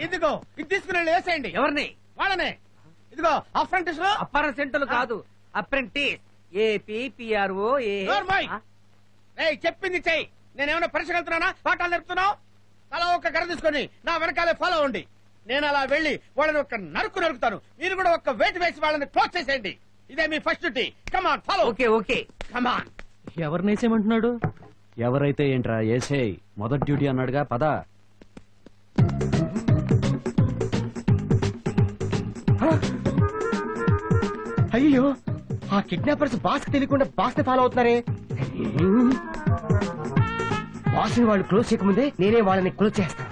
ఇదిగో ఇది తీసుకుని వేసేయండి. ఎవరిని? వాళ్ళనే. ఇదిగో అప్రెంటిస్. అప్రెంటిస్ కాదు, అప్రెంటిస్. ఏపీఆర్ఓ. చెప్పింది చెయ్యి. నేనేమైనా పరీక్ష వెళ్తున్నానా, పాఠాలు నేర్పుతున్నావు? అలా ఒక గర తీసుకొని నా వెనకాలే ఫాలో అవ్వండి. నేను అలా వెళ్లి వాళ్ళని ఒక నరుకుతాను. మీరు కూడా ఒక వెయిట్ వేసి వాళ్ళని క్లోజ్ చేసేయండి. ఇదే మీ first duty. Come on follow. Okay okay come on. ఎవరినేసేమంటున్నాడు? ఎవరైతే ఏంట్రా ఏసేయ్. మొదటి డ్యూటీ అన్నాడుగా, పద. అయ్యో, ఆ కిడ్నాపర్స్ బాస్ తెలియకుండా బాస్ ని ఫాలో అవుతున్నారే. బాస్ ని వాళ్ళు క్లోజ్ చేయకముందే నేనే వాళ్ళని క్లోజ్ చేస్తాను.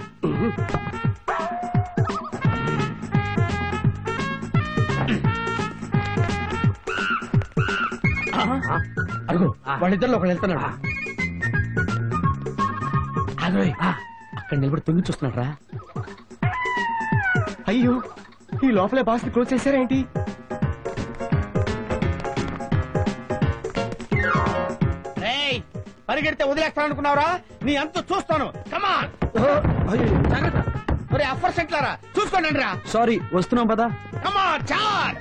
అడుగు, వాళ్ళిద్దరిలో ఒకళ్ళు వెళ్తున్నాడు. అదోయ్, అక్కడ నిలబడి తొంగి చూస్తున్నాడు రా. అయ్యో, ఈ లోపలే బాస్ ని క్లోజ్ చేశారేంటి? పరిగెడితే వదిలేస్తాననుకున్నావురా? నీ అంత చూస్తాను. కమాన్. ఒరే అఫర్ సెంట్లారా, చూసుకోండి రా. సారీ, వస్తున్నాం పదా. కమాన్ చార్జ్.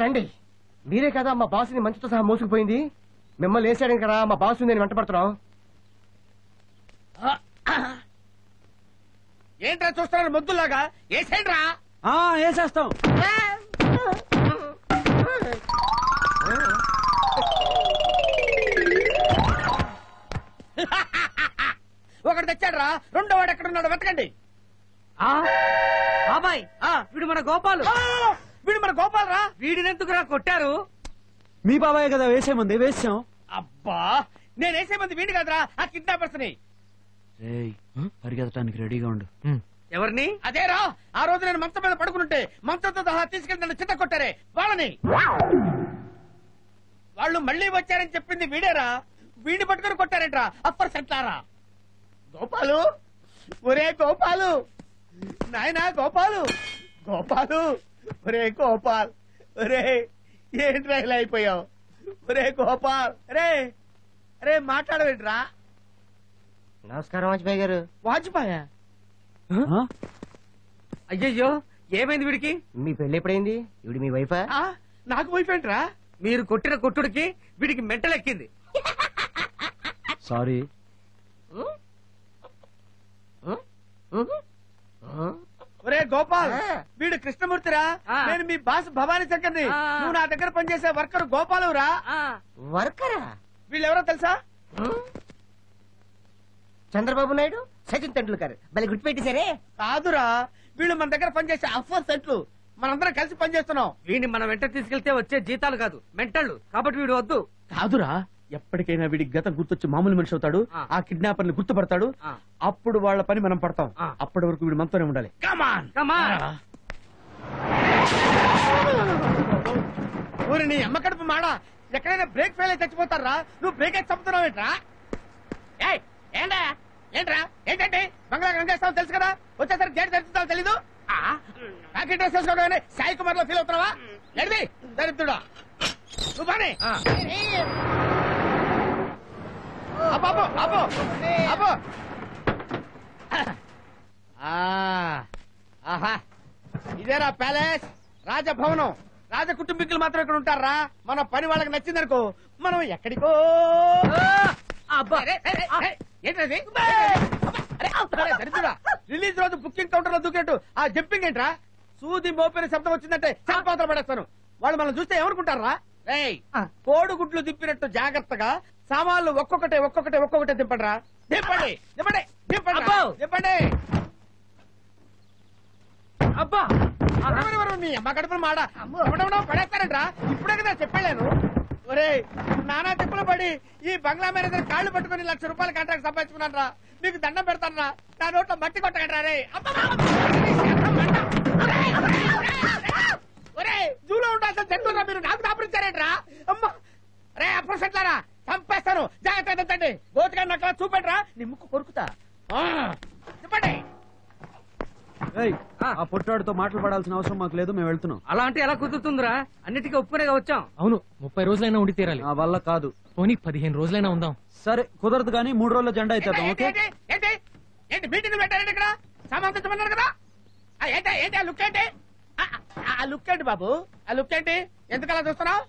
రండి, మీరే కదా మా బాసుని మంచుతో సహా మోసుకుపోయింది. మిమ్మల్ని వేసాడని కదా మా బాసు నేను వెంట పడుతున్నాం. ఏంట్రా చూస్తున్నారు మొద్దులాగా? వేసేయండిరా. వేసేస్తాం. ఒకటి తెచ్చాడ్రా, రెండో వాడు ఎక్కడున్నాడు వెతకండి. బాబాయ్, వీడు మన గోపాలు. వీడు మన గోపాల్ రా. వీడినెందుకురా కొట్టారు? మీ బాబాయ్ కదా వేసేమంది, వేసాం. అబ్బా, నేను వేసే మంది వీడి కదరా, ఆ కిడ్నాపర్స్ ని. పరిగెత్తడానికి రెడీగా ఉండు. ఎవరిని? అదేరా, ఆ రోజు నేను మంచం మీద పడుకుంటే మంచంతో సహా తీసుకెళ్లి నన్ను చిత్త కొట్టారే వాళ్ళని. వాళ్ళు మళ్ళీ వచ్చారని చెప్పింది వీడేరా. వీడిని పట్టుకుని కొట్టారేంట్రా అప్పర్ సెంట్లారా. గోపాలు, ఒరే గోపాలు, నాయనా గోపాలు, గోపాలు, ఒరే గోపాల్, ఒరే ఏంట్రా ఇలా అయిపోయావు? ఒరే గోపాల్, రే రే మాట్లాడవేంట్రా? నమస్కారం వాజ్పేయి గారు. వాజ్పేయి? అయ్యయ్యో, ఏమైంది వీడికి? మీ పెళ్లి ఎప్పుడైంది? ఇవిడి మీ వైఫా? నాకు వైఫ్ ఏంట్రా? మీరు కొట్టిన కొట్టుడికి వీడికి మెంటలెక్కింది. సారీ. ఒరే గోపాల్, వీడు కృష్ణమూర్తిరా. నేను మీ బాస్ భవానీ శంకర్ని. నువ్వు నా దగ్గర పనిచేసే వర్కర్ గోపాలవురా. వర్కరా? వీళ్ళెవరో తెలుసా? చంద్రబాబు నాయుడు, సచిన్ తెండూల్కర్. భలే గుర్తుపెట్టేశారే. కాదురా, వీళ్ళు మన దగ్గర పనిచేసే అఫర్ సెంట్లు. మనందరం కలిసి పనిచేస్తున్నాం. వీడిని మనం వెంట తీసుకెళ్తే వచ్చే జీతాలు కాదు, మెంటళ్ళు. కాబట్టి వీడు వద్దు. కాదురా, ఎప్పటికైనా వీడికి గతం గుర్తొచ్చి మామూలు మనిషి అవుతాడు. ఆ కిడ్నాపర్ ని గుర్తుపడతాడు. అప్పుడు వాళ్ళ పని మనం పడతాం. అప్పటి వరకు వీడు మనతోనే ఉండాలి. కమాన్ కమాన్. ఊరి నీ అమ్మ కడుపు మాడ. ఎక్కడైనా బ్రేక్ ఫెయిల్ అయి చచ్చిపోతారా? నువ్వు బ్రేక్ అయితే చంపుతున్నావు ఏంట్రా? ఏంటా ఏంట్రా? ఏంటంటే బంగ్లా గంగేస్తావు తెలుసు కదా. వచ్చేసరికి గేట్ తెరుస్తావు తెలీదు. ప్యాకెట్ డ్రెస్ వేసుకోవడం సాయి కుమార్ లో ఫీల్ అవుతున్నావా? ఎడిది దరిద్రుడా నువ్వు బానే. ఇదేరా ప్యాలెస్, రాజభవనం. రాజ కుటుంబీకులు మాత్రం ఇక్కడ ఉంటారా? మన పని వాళ్ళకి నచ్చిందనుకో మనం ఎక్కడికో. రిలీజ్ రోజు బుకింగ్ కౌంటర్ లో దూకినట్టు ఆ జంపింగ్ ఏంట్రా? సూది మోపిన శబ్దం వచ్చిందంటే చంపాతలు పడేస్తాను. వాళ్ళు మనం చూస్తే ఏమనుకుంటారా? కోడిగుడ్లు దింపినట్టు జాగ్రత్తగా సామాన్లు ఒక్కొక్కటే దింపండిరా. దింపండి దింపండి దింపండి దింపండి. అబ్బా, మీ అమ్మ గడుపులు మాడ పడేస్తారంట్రా. ఇప్పుడే కదా చెప్పలేను. ఒరే నానా తిప్పులు పడి ఈ బంగ్లా మేనేజర్ కాళ్ళు పట్టుకుని ₹1,00,000 కాంట్రాక్ట్ సంపాదించుకున్నాను రా. మీకు దండం పెడతాను రా, నా నోట్లో మట్టి కొట్టకండి రా. ఒరే జూలో ఉండాల్సిన జంతువురా మీరు, నాకు దాపరించారేంట్రా? అమ్మా రే అప్రసెట్లారా, చంపేస్తాను, జాగ్రత్త ఎత్తండి. గోతిగా నక్కలా చూపెట్రా, నీ ముక్కు కొరుకుతా. చెప్పండి. ఆ పొట్టాడితో మాటలు పడాల్సిన అవసరం మాకు లేదు, మేము వెళ్తున్నాం. అలా అంటే ఎలా కుదురుతుందిరా? అన్నిటికీ ఒప్పుకునేగా వచ్చాం. అవును 30 రోజులైనా ఉండి తీరాలి. నా వల్ల కాదు. పోనీ 15 రోజులైనా ఉందాం. సరే కుదరదు కానీ 3 రోజుల జెండా ఇచ్చేద్దాం. ఓకే ఏంటి మీటింగ్ పెట్టారండి ఇక్కడ? సామాన్ తెచ్చమన్నారు కదా. ఏంటి ఆ లుక్ ఏంటి? ఆ లుక్ ఏంటి బాబు? ఆ లుక్ ఏంటి? ఎందుకలా చూస్తున్నావు?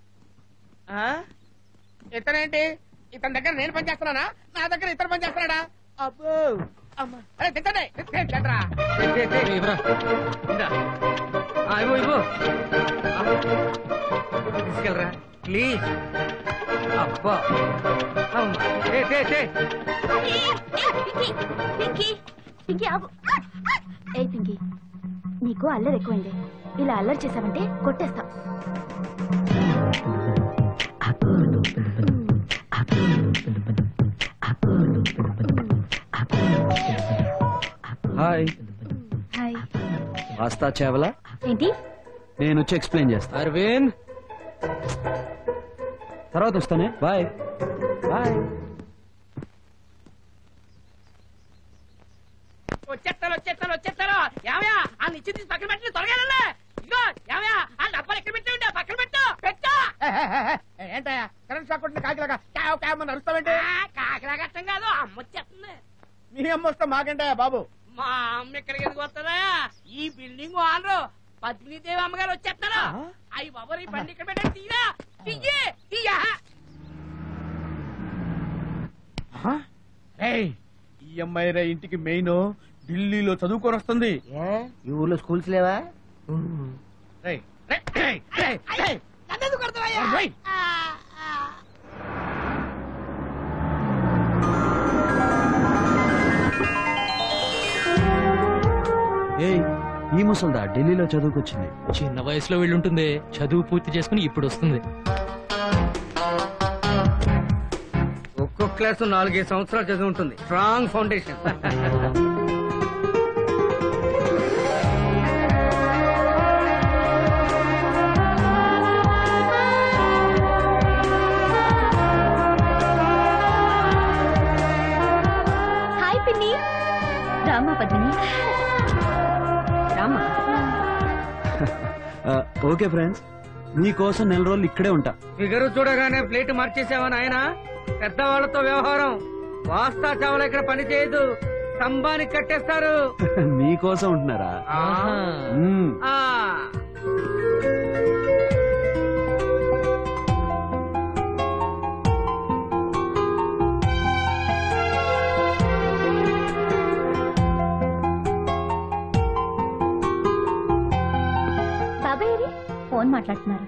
ఇతనేంటి? ఇతని దగ్గర నేను పని చేస్తున్నానా, నా దగ్గర ఇతను పని చేస్తున్నాడా? అబ్బో అమ్మా, అరే తిట్టండి తిట్టరా. ఇవ్వరా. ఇవ్వు తీసుకెళ్ళరా ప్లీజ్. అబ్బా పింకీ ఆగు. ఏ పింకీ, నీకు అల్లరి ఎక్కువైంది. ఇలా అల్లరి చేసావంటే కొట్టేస్తా. హాయ్. హాయ్. వాస్తా చేవలా? ఏంటి? నేను వచ్చి ఎక్స్ప్లెయిన్ చేస్తా. అరవింద్ తర్వాత వస్తానే. Bye bye. వచ్చేస్తాను. యావయా ఆ నిచ్చి తీసి పక్కన పెట్టి త్వరగా ఇదిగో యావయా ఆ డబ్బాలు ఎక్కడ పెట్టి ఉండే పక్కన పెట్టు. ఏంటయ్యా కరెంట్ షాక్ కొట్టిన కాకిలాగా క్యావ్ క్యావ్ అని అరుస్తావేంటి? కాకిలాగా అర్థం కాదు, అమ్మ వచ్చేస్తుంది. మీ అమ్మ వస్తే మాకేంటయ్యా బాబు? మా అమ్మ ఎక్కడికి ఎందుకు వస్తుందా? ఈ బిల్డింగ్ వాళ్ళు పద్మినీదేవి అమ్మగారు వచ్చేస్తారా? అయ్యి బాబు ఈ బండి ఇక్కడ పెట్టండి. తీరా తీయా. ఈ అమ్మాయి రే ఇంటికి మెయిన్, ఢిల్లీలో చదువుకొని వస్తుంది. ఈ ఊర్లో స్కూల్స్ లేవా? ఏయ్ ఈ ముసల్దా ఢిల్లీలో చదువుకొచ్చింది. చిన్న వయసులో వెళ్ళుంటుంది. చదువు పూర్తి చేసుకుని ఇప్పుడు వస్తుంది. ఒక్కొక్క క్లాసు 4-5 సంవత్సరాలు చదివి ఉంటుంది. Strong foundation. హాయ్ పిన్ని. రామా పద్మిని. రామా. ఓకే ఫ్రెండ్స్, మీకోసం 4 రోజులు ఇక్కడే ఉంటా. ఫిగరు చూడగానే ప్లేట్ మార్చేసావా నాయన? పెద్దవాళ్లతో వ్యవహారం. వాస్తా చావల ఇక్కడ పని చేయదు, స్తంభానికి కట్టేస్తారు. మీకోసం ఉంటున్నారా? ఆహా. మ్మ్. ఆ బాబాయ్ ఫోన్ మాట్లాడుతున్నారు.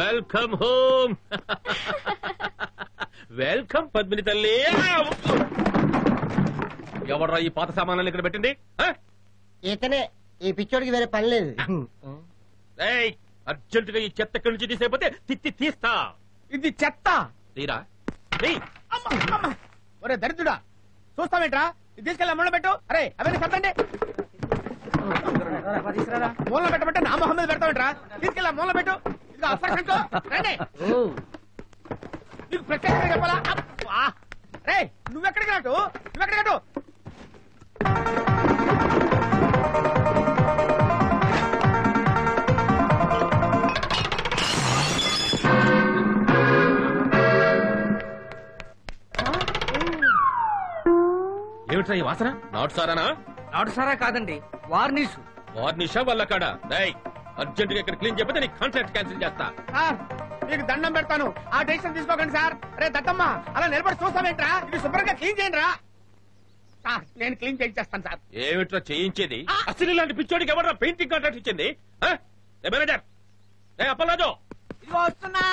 Welcome home. వెల్కమ్ పద్మిని తల్లి. ఎవడ్రా ఈ పాత సామాన్లను ఇక్కడ పెట్టింది? ఇతనే. ఈ పిచ్చోడికి వేరే పని లేదు. అర్జెంటుగా ఈ చెత్త ఎక్కడి నుంచి తీసేపోతే తీస్తా. ఇది చెత్త. తీరా. ఒరే దరిద్రుడా, చూస్తావేంట్రా? ఇది తీసుకెళ్ళి అమ్మలో పెట్టు. అరే అవన్నీ చెప్పండి. మూలలో పెట్టమంటే నా మొహం మీద పెడతావేంట్రా? తీసుకెళ్ళి మూలలో పెట్టు. ఇదిగో అఫర్సెంట్ రండి. నీకు ప్రత్యేకంగా చెప్పాలా? రే నువ్వెక్కడికి రాటు? ఏమిట్రా ఈ వాసన? నాటు సారానా? నాటు సారా కాదండి, వార్నిష్. వార్నిషా వల్ల కాడా? అర్జెంటుగా ఇక్కడ క్లీన్ చెప్పితే నీ కాంట్రాక్ట్ క్యాన్సిల్ చేస్తా. సార్ మీకు దండం పెడతాను, ఆ డెసిషన్ తీసుకోకండి సార్. రే దత్తమ్మ అలా నిలబడి చూస్తావేంట్రా? ఇది శుభ్రంగా క్లీన్ చేయండి రా. నేను క్లీన్ చేయించేస్తాను సార్. ఏమిట్రా చేయించేది? అసలు ఇలాంటి పిచ్చోడికి ఎవరా పెయింటింగ్ కాంట్రాక్ట్ ఇచ్చింది? మేనేజర్ అప్పలాజో ఇదిగో వస్తున్నా.